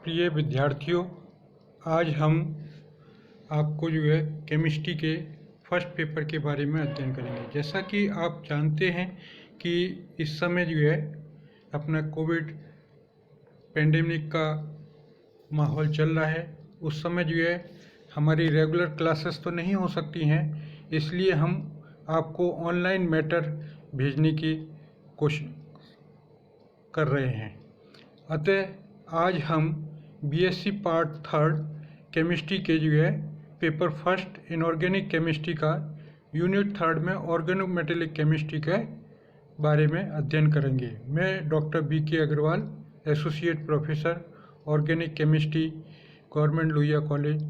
प्रिय विद्यार्थियों, आज हम आपको केमिस्ट्री के फर्स्ट पेपर के बारे में अध्ययन करेंगे। जैसा कि आप जानते हैं कि इस समय अपना कोविड पेंडेमिक का माहौल चल रहा है। उस समय हमारी रेगुलर क्लासेस तो नहीं हो सकती हैं, इसलिए हम आपको ऑनलाइन मैटर भेजने की कोशिश कर रहे हैं। अतः आज हम बीएससी पार्ट 3 केमिस्ट्री के पेपर फर्स्ट इनऑर्गेनिक केमिस्ट्री का यूनिट 3 में ऑर्गेनोमेटेलिक केमिस्ट्री के बारे में अध्ययन करेंगे। मैं doctor B K. Agarwal, associate professor organic chemistry, government Lohia college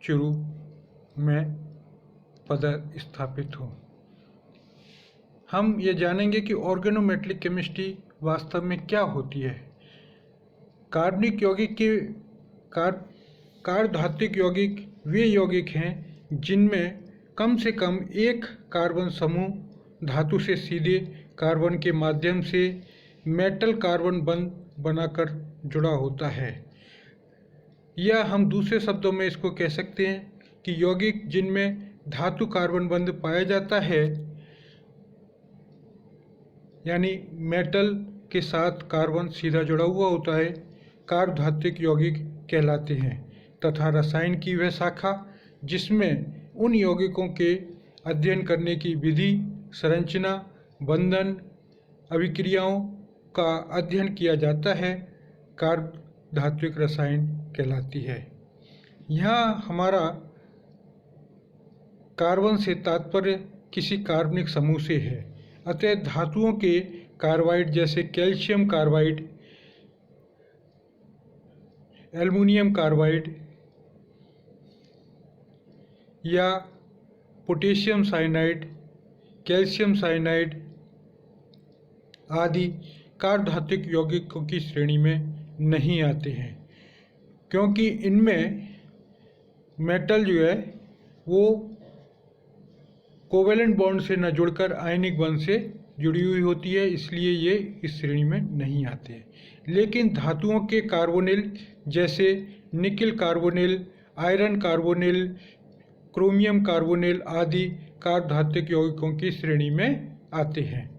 Churu में पदस्थापित हूँ। हम ये जानेंगे कि ऑर्गेनोमेटेलिक केमिस्ट्री वास्तव में क्या होती है। कार्बनिक यौगिक के कार्बधात्विक यौगिक वे यौगिक हैं जिनमें कम से कम एक कार्बन समूह धातु से सीधे कार्बन के माध्यम से मेटल कार्बन बंध बनाकर जुड़ा होता है। या हम दूसरे शब्दों में इसको कह सकते हैं कि यौगिक जिनमें धातु कार्बन बंध पाया जाता है, यानी मेटल के साथ कार्बन सीधा जुड़ा हुआ होता है, कार्बधात्विक यौगिक कहलाते हैं। तथा रसायन की वह शाखा जिसमें उन यौगिकों के अध्ययन करने की विधि, संरचना, बंधन, अभिक्रियाओं का अध्ययन किया जाता है, कार्बधात्विक रसायन कहलाती है। यहाँ हमारा कार्बन से तात्पर्य किसी कार्बनिक समूह से है। अतः धातुओं के कार्बाइड जैसे कैल्शियम कार्बाइड, एल्युमिनियम कार्बाइड या पोटेशियम साइनाइड, कैल्शियम साइनाइड आदि कार्बधात्विक यौगिकों की श्रेणी में नहीं आते हैं, क्योंकि इनमें मेटल वो कोवेलेंट बॉन्ड से न जुड़कर आयनिक बंध से जुड़ी हुई होती है, इसलिए ये इस श्रेणी में नहीं आते हैं। लेकिन धातुओं के कार्बोनिल जैसे nickel carbonyl, iron carbonyl, chromium carbonyl आदि कार्बधात्विक यौगिकों की श्रेणी में आते हैं।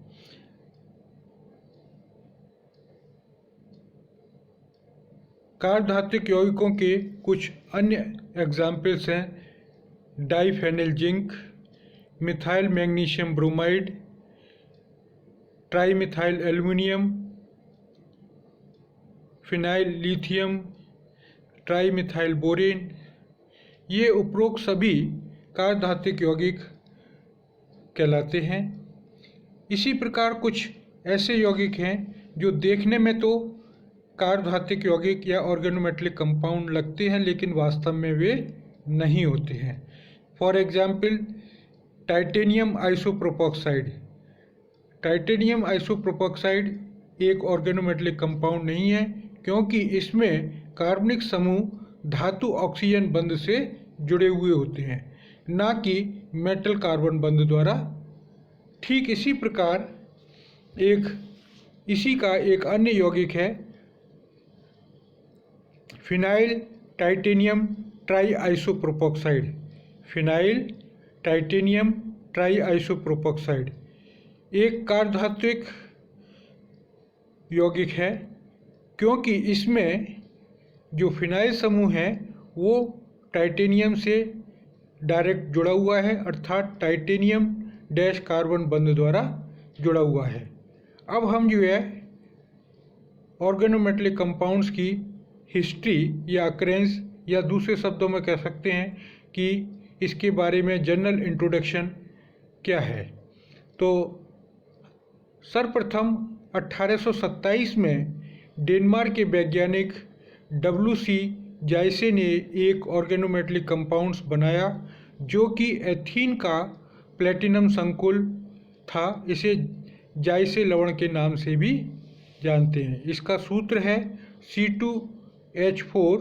कार्बधात्विक यौगिकों के कुछ अन्य एग्जाम्पल्स हैं diphenyl zinc, methyl magnesium bromide, trimethyl aluminium, phenyl lithium, trimethyl borane. ये उपरोक्त सभी कार्बधात्विक यौगिक कहलाते हैं। इसी प्रकार कुछ ऐसे यौगिक हैं जो देखने में तो कार्बधात्विक यौगिक या ऑर्गेनोमेटेलिक कंपाउंड लगते हैं, लेकिन वास्तव में वे नहीं होते हैं। For example titanium isopropoxide. Titanium isopropoxide एक ऑर्गेनोमेटेलिक कंपाउंड नहीं है, क्योंकि इसमें कार्बनिक समूह धातु ऑक्सीजन बंध से जुड़े हुए होते हैं, ना कि मेटल कार्बन बंध द्वारा। ठीक इसी प्रकार इसी का एक अन्य यौगिक है phenyl titanium triisopropoxide. Phenyl titanium triisopropoxide एक कार्बधात्विक यौगिक है, क्योंकि इसमें जो फिनाइल समूह है वो टाइटेनियम से डायरेक्ट जुड़ा हुआ है, अर्थात टाइटेनियम डैश कार्बन बंध द्वारा जुड़ा हुआ है। अब हम ऑर्गेनोमेटेलिक कंपाउंड्स की हिस्ट्री या अकरेंस, या दूसरे शब्दों में कह सकते हैं कि इसके बारे में जनरल इंट्रोडक्शन क्या है। तो सर्वप्रथम 1827 में डेनमार्क के वैज्ञानिक W.C. जायसे ने एक ऑर्गेनोमेटेलिक कंपाउंड्स बनाया जो कि एथीन का प्लेटिनम संकुल था। इसे जायसे लवण के नाम से भी जानते हैं। इसका सूत्र है C2H4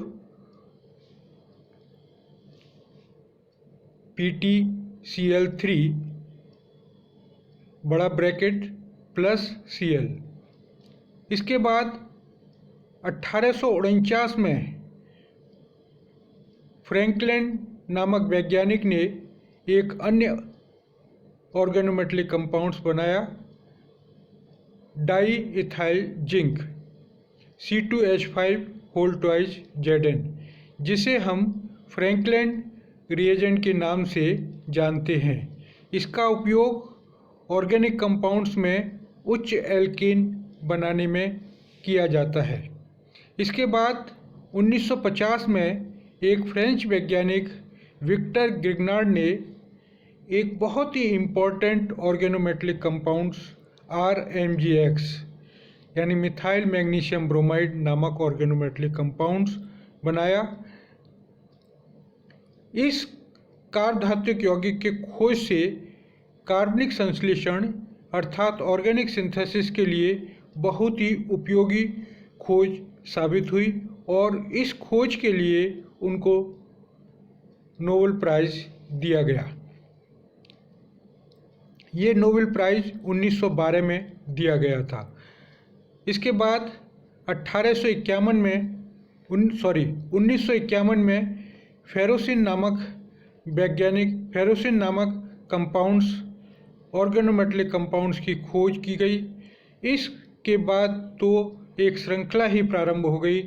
PtCl3 बड़ा ब्रैकेट प्लस Cl। इसके बाद 1849 में फ्रैंकलिन नामक वैज्ञानिक ने एक अन्य ऑर्गेनोमेटेलिक कंपाउंड्स बनाया, di ethyl zinc C2H5 whole twice Zn, जिसे हम फ्रैंकलिन रिएजेंट के नाम से जानते हैं। इसका उपयोग ऑर्गेनिक कंपाउंड्स में उच्च एल्कीन बनाने में किया जाता है। इसके बाद 1950 में एक फ्रेंच वैज्ञानिक विक्टर ग्रिग्नार्ड ने एक बहुत ही इम्पोर्टेंट ऑर्गेनोमेटेलिक कंपाउंड्स RMGX यानी मिथाइल मैग्नीशियम ब्रोमाइड नामक ऑर्गेनोमेटेलिक कंपाउंड्स बनाया। इस कार्बधातुक यौगिक के खोज से कार्बनिक संश्लेषण अर्थात ऑर्गेनिक सिंथेसिस के लिए बहुत ही उपयोगी खोज साबित हुई और इस खोज के लिए उनको नोबेल प्राइज़ दिया गया। ये नोबेल प्राइज़ 1912 में दिया गया था। इसके बाद 1951 में फेरोसिन नामक कंपाउंड्स ऑर्गेनोमेटेलिक कंपाउंड्स की खोज की गई। इसके बाद तो एक श्रृंखला ही प्रारंभ हो गई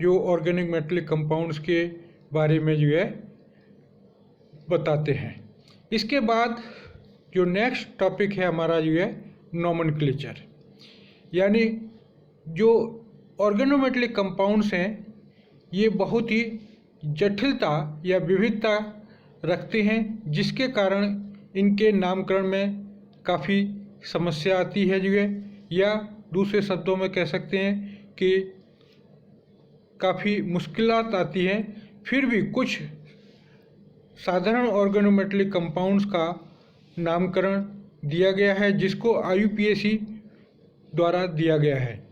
जो ऑर्गेनिक मेटेलिक कंपाउंड्स के बारे में जो है बताते हैं। इसके बाद जो नेक्स्ट टॉपिक है हमारा जो है नोमेनक्लेचर, यानी जो ऑर्गेनोमेटेलिक कंपाउंड्स हैं ये बहुत ही जटिलता या विविधता रखते हैं, जिसके कारण इनके नामकरण में काफ़ी समस्या आती है जो है, या दूसरे शब्दों में कह सकते हैं कि काफ़ी मुश्किलात आती हैं। फिर भी कुछ साधारण ऑर्गेनोमेटेलिक कंपाउंड्स का नामकरण दिया गया है जिसको IUPAC द्वारा दिया गया है।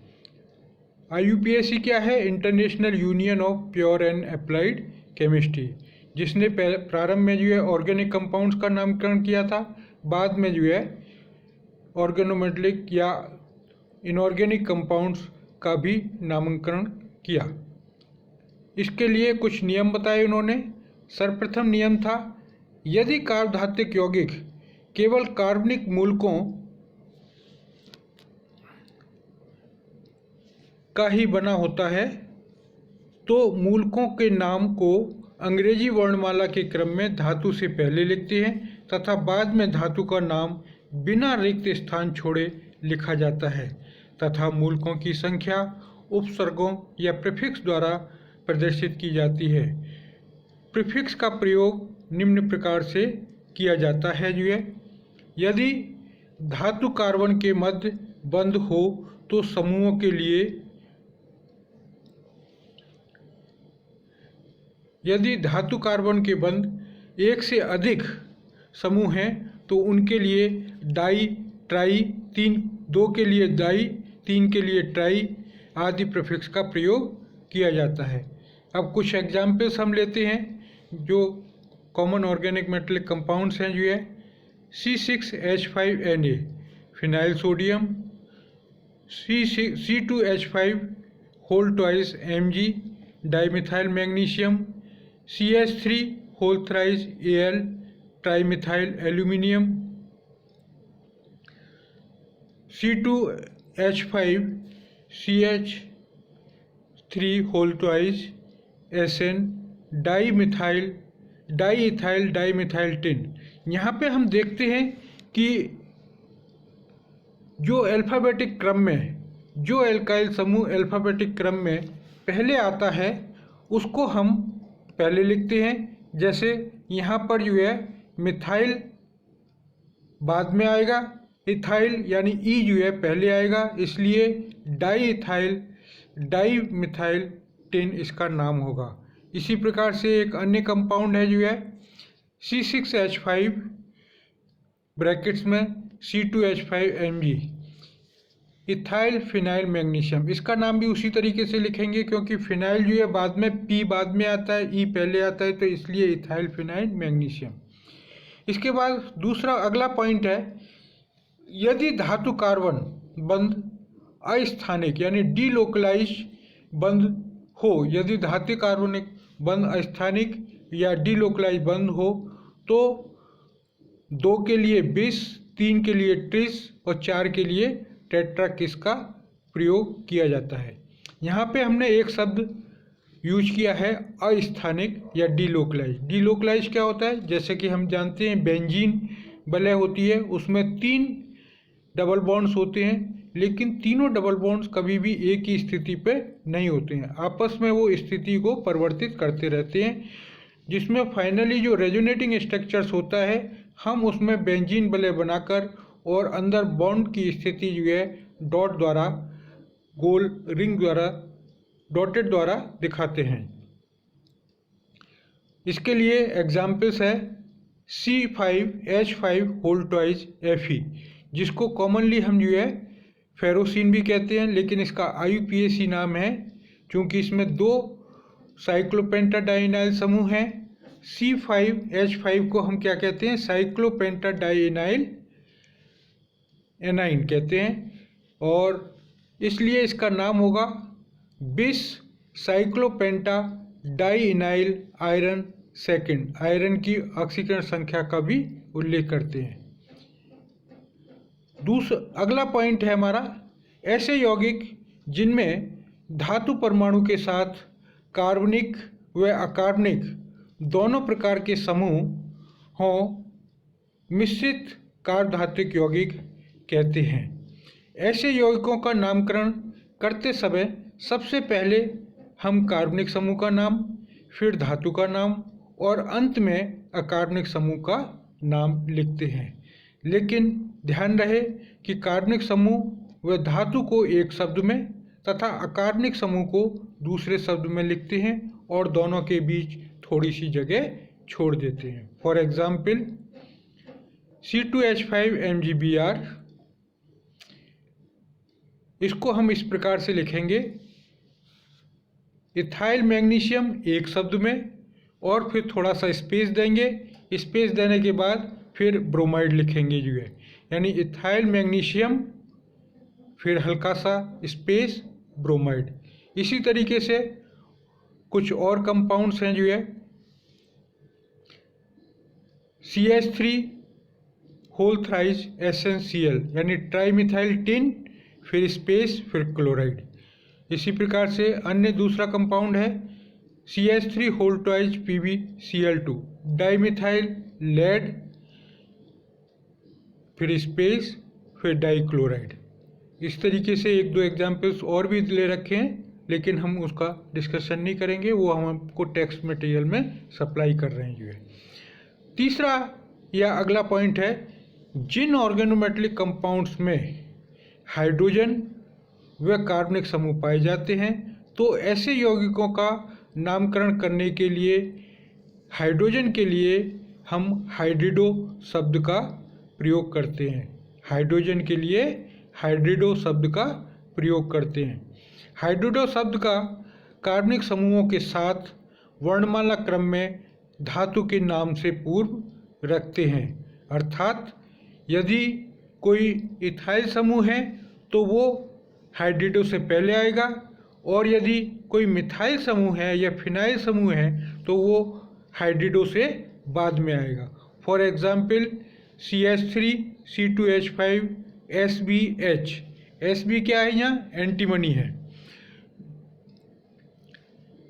IUPAC क्या है? International union of pure and applied chemistry, जिसने प्रारंभ में जो है ऑर्गेनिक कंपाउंड्स का नामकरण किया था, बाद में जो है ऑर्गेनोमेटेलिक या इनऑर्गेनिक कंपाउंड्स का भी नामकरण किया। इसके लिए कुछ नियम बताए उन्होंने। सर्वप्रथम नियम था, यदि कार्बधातुक यौगिक केवल कार्बनिक मूलकों का ही बना होता है तो मूलकों के नाम को अंग्रेजी वर्णमाला के क्रम में धातु से पहले लिखते हैं तथा बाद में धातु का नाम बिना रिक्त स्थान छोड़े लिखा जाता है तथा मूलकों की संख्या उपसर्गों या प्रीफिक्स द्वारा प्रदर्शित की जाती है। प्रीफिक्स का प्रयोग निम्न प्रकार से किया जाता है जो है, यदि धातु कार्बन के मध्य बंद हो तो समूहों के लिए, यदि धातु कार्बन के बंद एक से अधिक समूह हैं तो उनके लिए डाई, ट्राई, 2 के लिए डाई, 3 के लिए ट्राई आदि प्रीफिक्स का प्रयोग किया जाता है। अब कुछ एग्जाम्पल्स हम लेते हैं जो कॉमन ऑर्गेनिक मेटेलिक कंपाउंड्स हैं जो है C6H5Na phenyl sodium, C2H5 whole twice Mg dimethyl magnesium, CH3 whole thrice Al trimethyl aluminium, C2H5 CH3 whole twice Sn diethyl dimethyl tin. यहाँ पे हम देखते हैं कि जो अल्फ़ाबेटिक क्रम में जो एल्काइल समूह अल्फ़ाबेटिक क्रम में पहले आता है उसको हम पहले लिखते हैं। जैसे यहाँ पर जो है मिथाइल बाद में आएगा, इथाइल यानी ई जो है पहले आएगा, इसलिए डाईइथाइल डाईमिथाइल टिन इसका नाम होगा। इसी प्रकार से एक अन्य कंपाउंड है जो है C6H5 ब्रैकेट्स में C2H5Mg इथाइल फिनाइल मैग्नीशियम। इसका नाम भी उसी तरीके से लिखेंगे क्योंकि फिनाइल जो है बाद में P बाद में आता है, E पहले आता है, तो इसलिए इथाइल फिनाइल मैग्नीशियम। इसके बाद दूसरा अगला पॉइंट है, यदि धातु कार्बन बंध अस्थानिक यानी डीलोकलाइज बंध हो, यदि धातु कार्बनिक बंध अस्थानिक या डीलोकलाइज बंद हो तो 2 के लिए बिस, 3 के लिए ट्रिस और 4 के लिए टेट्राकिस का प्रयोग किया जाता है। यहाँ पे हमने एक शब्द यूज किया है अस्थानिक या डीलोकलाइज। डीलोकलाइज क्या होता है? जैसे कि हम जानते हैं बेंजीन वलय होती है, उसमें 3 डबल बॉन्ड्स होते हैं, लेकिन तीनों डबल बॉन्ड्स कभी भी एक ही स्थिति पे नहीं होते हैं, आपस में वो स्थिति को परिवर्तित करते रहते हैं, जिसमें फाइनली जो रेजोनेटिंग स्ट्रक्चर्स होता है हम उसमें बेंजीन वलय बनाकर और अंदर बॉन्ड की स्थिति जो है डॉट द्वारा, गोल रिंग द्वारा, डॉटेड द्वारा दिखाते हैं। इसके लिए एग्जाम्पल्स है C5H5 होल ट्वाइस Fe, जिसको कॉमनली हम जो है फेरोसिन भी कहते हैं, लेकिन इसका IUPAC नाम है क्योंकि इसमें 2 साइक्लोपेंटाडाइनाइल समूह हैं। C5H5 को हम क्या कहते हैं? साइक्लोपेंटाडाइनाइल एनाइन कहते हैं, और इसलिए इसका नाम होगा बिस साइक्लोपेंटा डाइइनाइल आयरन सेकेंड। आयरन की ऑक्सीकरण संख्या का भी उल्लेख करते हैं। अगला पॉइंट है हमारा ऐसे यौगिक जिनमें धातु परमाणु के साथ कार्बनिक व अकार्बनिक दोनों प्रकार के समूह हों, मिश्रित कार्बधातुक यौगिक कहते हैं। ऐसे यौगिकों का नामकरण करते समय सबसे पहले हम कार्बनिक समूह का नाम, फिर धातु का नाम और अंत में अकार्बनिक समूह का नाम लिखते हैं। लेकिन ध्यान रहे कि कार्बनिक समूह व धातु को एक शब्द में तथा अकार्बनिक समूह को दूसरे शब्द में लिखते हैं और दोनों के बीच थोड़ी सी जगह छोड़ देते हैं। फॉर एग्जाम्पल C2H5MgBr, इसको हम इस प्रकार से लिखेंगे, इथाइल मैग्नीशियम एक शब्द में और फिर थोड़ा सा स्पेस देंगे, स्पेस देने के बाद फिर ब्रोमाइड लिखेंगे जो है, यानी इथाइल मैग्नीशियम फिर हल्का सा स्पेस ब्रोमाइड। इसी तरीके से कुछ और कंपाउंड्स हैं जो है CH3 होल थ्राइस SnCl, यानी ट्राईमिथाइल टिन, फिर स्पेस फिर क्लोराइड। इसी प्रकार से अन्य दूसरा कंपाउंड है CH3 whole twice PbCl2, dimethyl lead, फिर स्पेस फिर डाईक्लोराइड। इस तरीके से एक दो एग्जाम्पल्स और भी ले रखे हैं, लेकिन हम उसका डिस्कशन नहीं करेंगे, वो हम आपको टेक्स्ट मटेरियल में सप्लाई कर रहे हैं जो है। तीसरा या अगला पॉइंट है जिन ऑर्गेनोमेटेलिक कंपाउंड्स में हाइड्रोजन व कार्बनिक समूह पाए जाते हैं, तो ऐसे यौगिकों का नामकरण करने के लिए हाइड्रोजन के लिए हम हाइड्रिडो शब्द का प्रयोग करते हैं। हाइड्रोजन के लिए हाइड्रिडो शब्द का प्रयोग करते हैं। हाइड्रिडो शब्द का कार्बनिक समूहों के साथ वर्णमाला क्रम में धातु के नाम से पूर्व रखते हैं, अर्थात यदि कोई इथाइल समूह है तो वो हाइड्रिडो से पहले आएगा, और यदि कोई मिथाइल समूह है या फिनाइल समूह है तो वो हाइड्रिडो से बाद में आएगा। For example CH3 C2H5 SbH, Sb क्या है? यहाँ एंटीमनी है।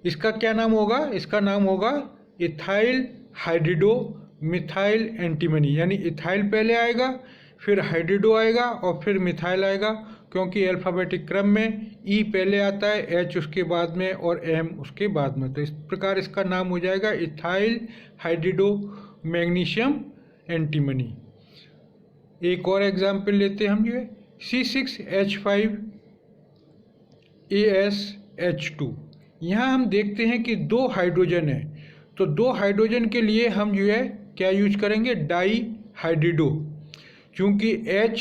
इसका क्या नाम होगा? इसका नाम होगा इथाइल हाइड्रिडो मिथाइल एंटीमनी, यानी इथाइल पहले आएगा, फिर हाइड्रिडो आएगा और फिर मिथाइल आएगा, क्योंकि अल्फ़ाबेटिक क्रम में E पहले आता है, H उसके बाद में और M उसके बाद में। तो इस प्रकार इसका नाम हो जाएगा इथाइल हाइड्रिडो मैग्नीशियम एंटीमनी। एक और एग्जाम्पल लेते हैं हम जो है C6H5AsH2। यहाँ हम देखते हैं कि 2 हाइड्रोजन है, तो 2 हाइड्रोजन के लिए हम जो है क्या यूज करेंगे? डाई हाइड्रिडो, चूँकि H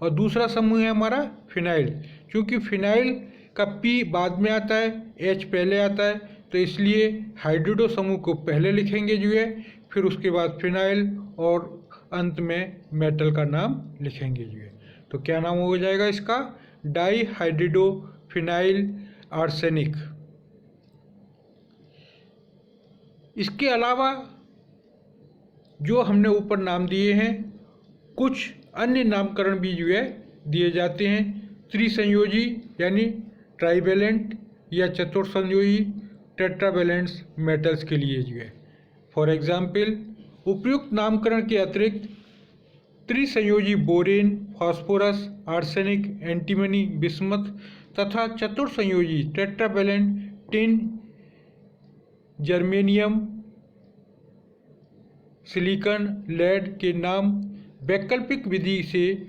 और दूसरा समूह है हमारा फिनाइल, चूँकि फिनाइल का P बाद में आता है, H पहले आता है, तो इसलिए हाइड्रिडो समूह को पहले लिखेंगे जो है, फिर उसके बाद फिनाइल और अंत में मेटल का नाम लिखेंगे जो है। तो क्या नाम हो जाएगा इसका? Di hydrido phenyl arsenic. इसके अलावा जो हमने ऊपर नाम दिए हैं, कुछ अन्य नामकरण भी जो है दिए जाते हैं त्रिसंयोजी यानी ट्राइवेलेंट या चतुर्संयोजी टेट्रावेलेंट्स मेटल्स के लिए जो है। फॉर एग्जाम्पल, उपयुक्त नामकरण के अतिरिक्त त्रिसंयोजी borane, phosphorus, arsenic, antimony, bismuth तथा चतुर्संयोजी tetravalent tin, germanium, silicon, lead के नाम वैकल्पिक विधि से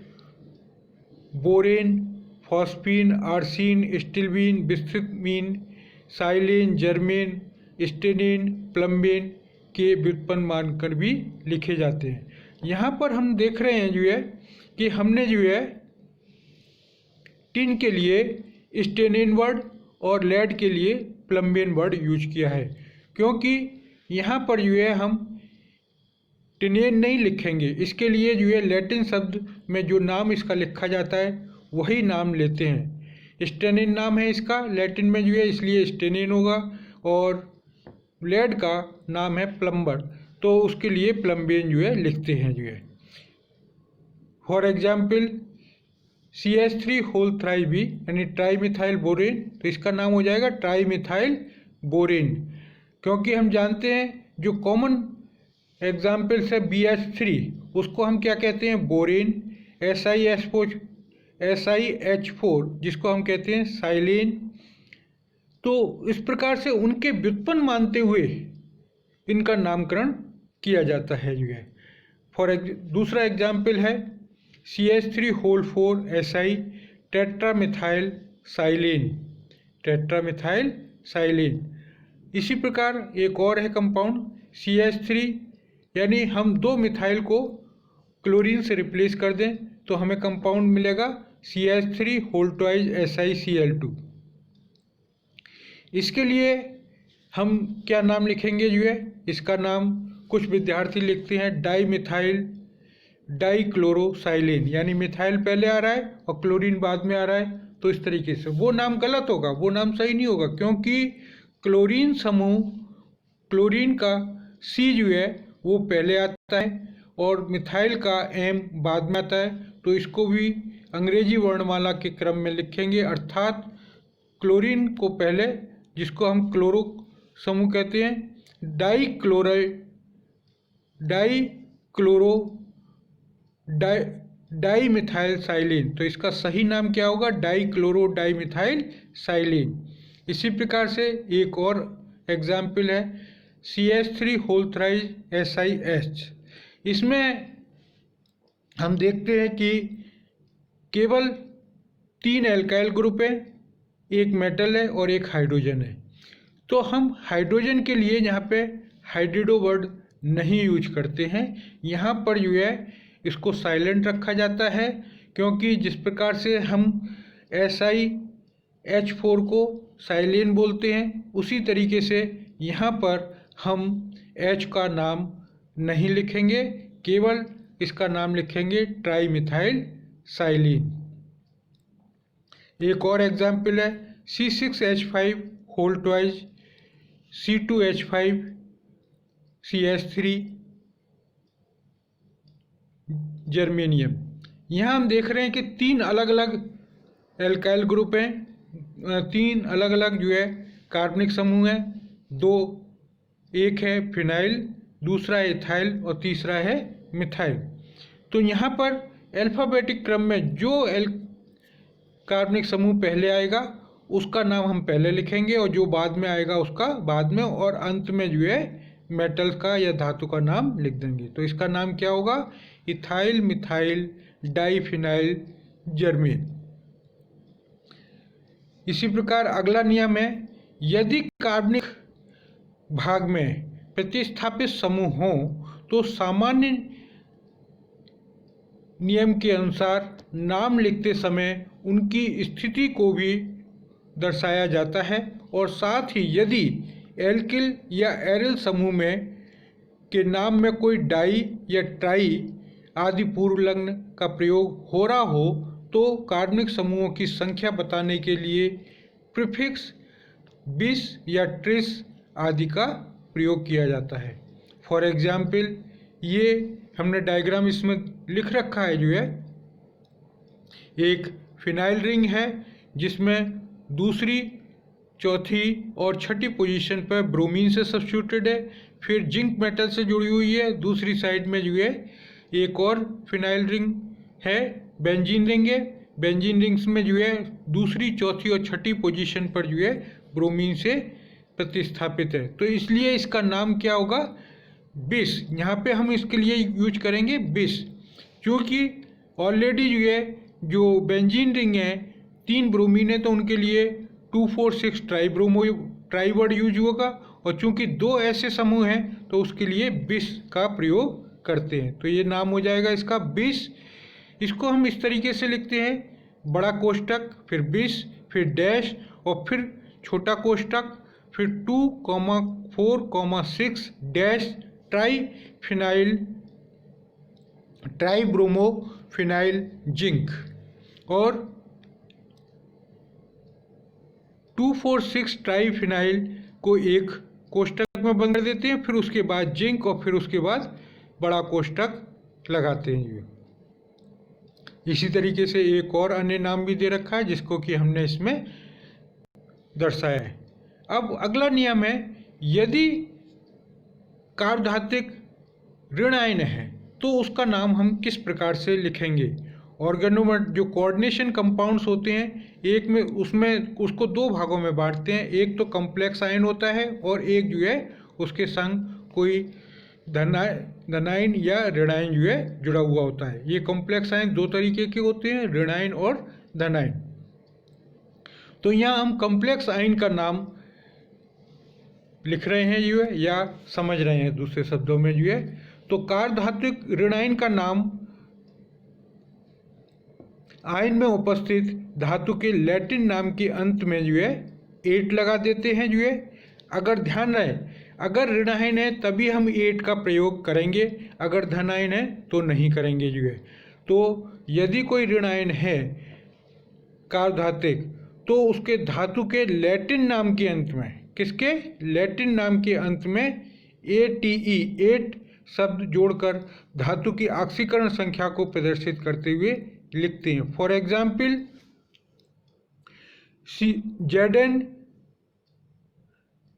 borane, phosphine, arsine, stibine, bismuthine, silane, germane, stannane, plumbane के व्युत्पन्न मानकर भी लिखे जाते हैं। यहाँ पर हम देख रहे हैं जो है कि हमने जो है टिन के लिए स्टेनिन वर्ड और लेड के लिए प्लम्बेन वर्ड यूज किया है, क्योंकि यहाँ पर जो है हम टिनेन नहीं लिखेंगे। इसके लिए जो है लैटिन शब्द में जो नाम इसका लिखा जाता है वही नाम लेते हैं। स्टेनिन नाम है इसका लैटिन में जो है, इसलिए स्टेनिन होगा, और लेड का नाम है प्लम्बर, तो उसके लिए प्लम्बेन जो है लिखते हैं जो है। For example CH3 whole thrive भी यानी ट्राईमिथाइल बोरेन, तो इसका नाम हो जाएगा ट्राईमिथाइल बोरेन, क्योंकि हम जानते हैं जो कॉमन एग्जाम्पल से BH3 उसको हम क्या कहते हैं, बोरेन। SiH4 जिसको हम कहते हैं साइलेन। तो इस प्रकार से उनके व्युत्पन्न मानते हुए इनका नामकरण किया जाता है जो है। दूसरा एग्जाम्पल है CH3 होल 4 Si टेट्रामिथाइल साइलेन। इसी प्रकार एक और है कंपाउंड CH3, यानी हम दो मिथाइल को क्लोरीन से रिप्लेस कर दें तो हमें कंपाउंड मिलेगा CH3 होल ट्वाइस SiCl2। इसके लिए हम क्या नाम लिखेंगे जो है, इसका नाम कुछ विद्यार्थी लिखते हैं डाईमिथाइल डाईक्लोरोसाइलेन, यानी मिथाइल पहले आ रहा है और क्लोरीन बाद में आ रहा है, तो इस तरीके से वो नाम गलत होगा, वो नाम सही नहीं होगा, क्योंकि क्लोरीन समूह, क्लोरीन का C जो है वो पहले आता है और मिथाइल का M बाद में आता है, तो इसको भी अंग्रेजी वर्णमाला के क्रम में लिखेंगे, अर्थात क्लोरीन को पहले, जिसको हम क्लोरो समूह कहते हैं, डाईमिथाइल साइलेन, तो इसका सही नाम क्या होगा, डाईमिथाइल साइलेन। इसी प्रकार से एक और एग्जाम्पल है CH3 होल थ्राइस SiH। इसमें हम देखते हैं कि केवल 3 एल्काइल ग्रुप है, एक मेटल है और एक हाइड्रोजन है। तो हम हाइड्रोजन के लिए यहाँ पे हाइड्रिडो वर्ड नहीं यूज करते हैं, यहाँ पर जो है इसको साइलेंट रखा जाता है, क्योंकि जिस प्रकार से हम SiH4 को साइलेन बोलते हैं, उसी तरीके से यहाँ पर हम H का नाम नहीं लिखेंगे, केवल इसका नाम लिखेंगे ट्राईमिथाइल साइलेन। एक और एग्जाम्पल है C6H5 whole twice C2H5 CH3 germanium. यहाँ हम देख रहे हैं कि 3 अलग अलग एल्काइल ग्रुप हैं, 3 अलग अलग जो है कार्बनिक समूह हैं, एक है फिनाइल, दूसरा है इथाइल और तीसरा है मिथाइल। तो यहाँ पर अल्फ़ाबेटिक क्रम में जो कार्बनिक समूह पहले आएगा उसका नाम हम पहले लिखेंगे और जो बाद में आएगा उसका बाद में, और अंत में जो है मेटल का या धातु का नाम लिख देंगे। तो इसका नाम क्या होगा, इथाइल मिथाइल डाईफिनाइल जर्मेन। इसी प्रकार अगला नियम है, यदि कार्बनिक भाग में प्रतिस्थापित समूह हो तो सामान्य नियम के अनुसार नाम लिखते समय उनकी स्थिति को भी दर्शाया जाता है, और साथ ही यदि एल्किल या एरिल समूह में के नाम में कोई डाई या ट्राई आदि पूर्वलग्न का प्रयोग हो रहा हो तो कार्बनिक समूहों की संख्या बताने के लिए प्रीफिक्स बिस या ट्रिस आदि का प्रयोग किया जाता है। फॉर एग्जाम्पल ये हमने डायग्राम इसमें लिख रखा है जो है, एक फिनाइल रिंग है जिसमें दूसरी, चौथी और छठी पोजीशन पर ब्रोमीन से सब्स्टिट्यूटेड है, फिर जिंक मेटल से जुड़ी हुई है। दूसरी साइड में जो है एक और फिनाइल रिंग है, बेंजीन रिंग है। बेंजीन रिंग्स में जो है दूसरी, चौथी और छठी पोजीशन पर जो है ब्रोमीन से प्रतिस्थापित है, तो इसलिए इसका नाम क्या होगा, बिस। यहाँ पे हम इसके लिए यूज करेंगे बिस, क्योंकि ऑलरेडी जो है जो बेंजीन रिंग है 3 ब्रोमीन है तो उनके लिए 2,4,6 ट्राइवर्ड यूज होगा, और चूंकि 2 ऐसे समूह हैं तो उसके लिए बिस का प्रयोग करते हैं। तो ये नाम हो जाएगा इसका बिस। इसको हम इस तरीके से लिखते हैं, बड़ा कोष्टक, फिर बिस, फिर डैश और फिर छोटा कोष्टक, फिर 2,4,6 डैश ट्राइब्रोमोफिनाइल जिंक, और 2,4,6 ट्राइफिनाइल को एक कोष्टक में बंद कर देते हैं, फिर उसके बाद जिंक और फिर उसके बाद बड़ा कोष्टक लगाते हैं। इसी तरीके से एक और अन्य नाम भी दे रखा है जिसको कि हमने इसमें दर्शाया है। अब अगला नियम है, यदि कार्बधातुक ऋण आयन है तो उसका नाम हम किस प्रकार से लिखेंगे। ऑर्गेनोमेट जो कोऑर्डिनेशन कंपाउंड्स होते हैं, एक में उसमें उसको 2 भागों में बांटते हैं, एक तो कॉम्प्लेक्स आयन होता है और एक जो है उसके संग कोई धनायन या ऋणायन जो है जुड़ा हुआ होता है। ये कॉम्प्लेक्स आयन 2 तरीके के होते हैं, ऋणायन और धनायन। तो यहाँ हम कॉम्प्लेक्स आयन का नाम लिख रहे हैं जो है, या समझ रहे हैं दूसरे शब्दों में जो है। तो कार्बधातुक ऋणायन का नाम आयन में उपस्थित धातु के लैटिन नाम के अंत में जो है 8 लगा देते हैं जो है। अगर ध्यान रहे, अगर ऋणायन है तभी हम 8 का प्रयोग करेंगे, अगर धनायन है तो नहीं करेंगे जो है। तो यदि कोई ऋणायन है कार्बधातुक तो उसके धातु के लैटिन नाम के अंत में, किसके लैटिन नाम के अंत में ATE 8 शब्द जोड़कर धातु की ऑक्सीकरण संख्या को प्रदर्शित करते हुए लिखते हैं। For example Zn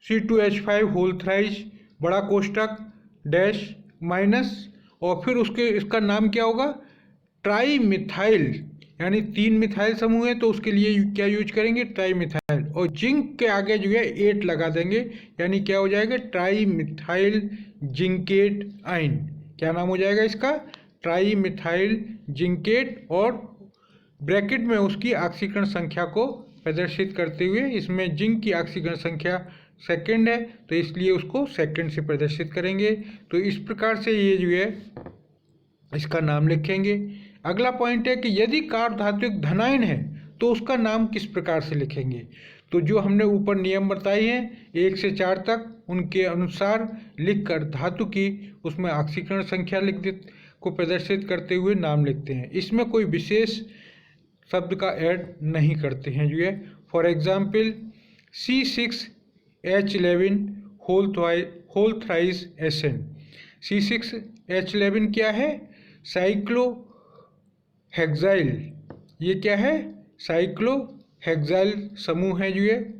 C2H5 whole thrice बड़ा कोष्टक डैश माइनस, और फिर उसके इसका नाम क्या होगा, ट्राई मिथाइल, यानी 3 मिथाइल समूह है तो उसके लिए क्या यूज करेंगे, ट्राई मिथाइल, और जिंक के आगे जो है 8 लगा देंगे, यानी क्या हो जाएगा, ट्राई मिथाइल जिंकेट आयन। क्या नाम हो जाएगा इसका, ट्राई मिथाइल जिंकेट, और ब्रैकेट में उसकी ऑक्सीकरण संख्या को प्रदर्शित करते हुए, इसमें जिंक की ऑक्सीकरण संख्या सेकंड है तो इसलिए उसको सेकंड से प्रदर्शित करेंगे। तो इस प्रकार से ये जो है इसका नाम लिखेंगे। अगला पॉइंट है कि यदि कार्बधातुक धनायन है तो उसका नाम किस प्रकार से लिखेंगे। तो जो हमने ऊपर नियम बताए हैं 1 से 4 तक, उनके अनुसार लिखकर धातु की उसमें ऑक्सीकरण संख्या को प्रदर्शित करते हुए नाम लिखते हैं। इसमें कोई विशेष शब्द का ऐड नहीं करते हैं जो है। For example C6H11 whole thrice SN। C6H11 क्या है, साइक्लोहेक्साइल, ये क्या है, साइक्लोहेक्साइल समूह है जो है।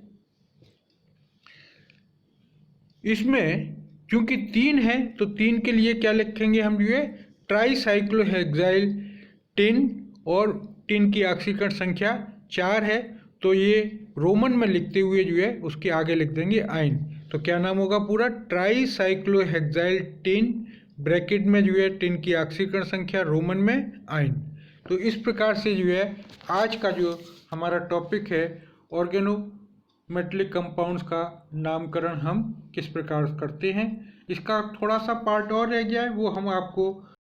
इसमें क्योंकि 3 है तो 3 के लिए क्या लिखेंगे हम जो है, ट्राईसाइक्लोहेक्साइल टिन, और टिन की ऑक्सीकरण संख्या 4 है तो ये रोमन में लिखते हुए जो है उसके आगे लिख देंगे आयन। तो क्या नाम होगा पूरा, ट्राईसाइक्लोहेक्साइल टिन, ब्रैकेट में जो है टिन की ऑक्सीकरण संख्या रोमन में आयन। तो इस प्रकार से जो है आज का जो हमारा टॉपिक है ऑर्गेनोमेटेलिक कंपाउंड्स का नामकरण हम किस प्रकार करते हैं, इसका थोड़ा सा पार्ट और रह गया है, वो हम आपको